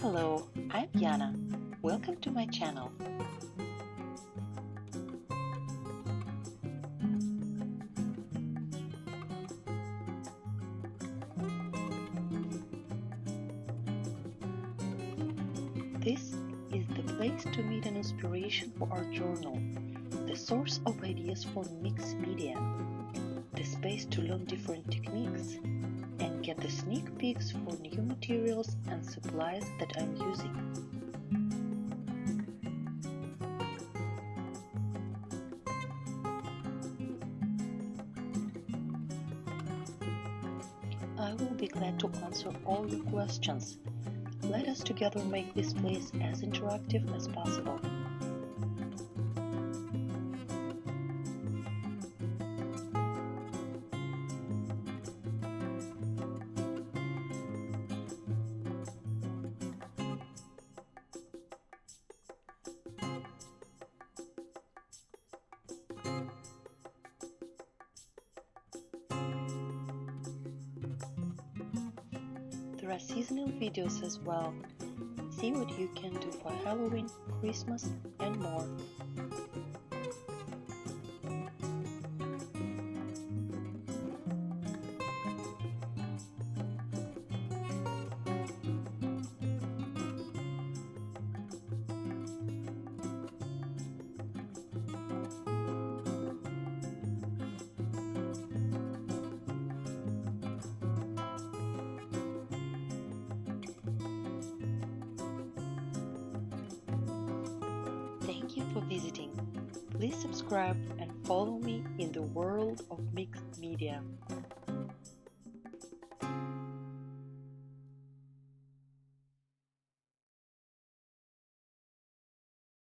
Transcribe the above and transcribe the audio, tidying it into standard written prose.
Hello, I'm Yana. Welcome to my channel. This is the place to meet an inspiration for our journal, the source of ideas for mixed media, the space to learn different techniques, and get the sneak peeks for new materials and supplies that I'm using. I will be glad to answer all your questions. Let us together make this place as interactive as possible. There are seasonal videos as well. See what you can do for Halloween, Christmas, and more. Thank you for visiting. Please subscribe and follow me in the world of mixed media.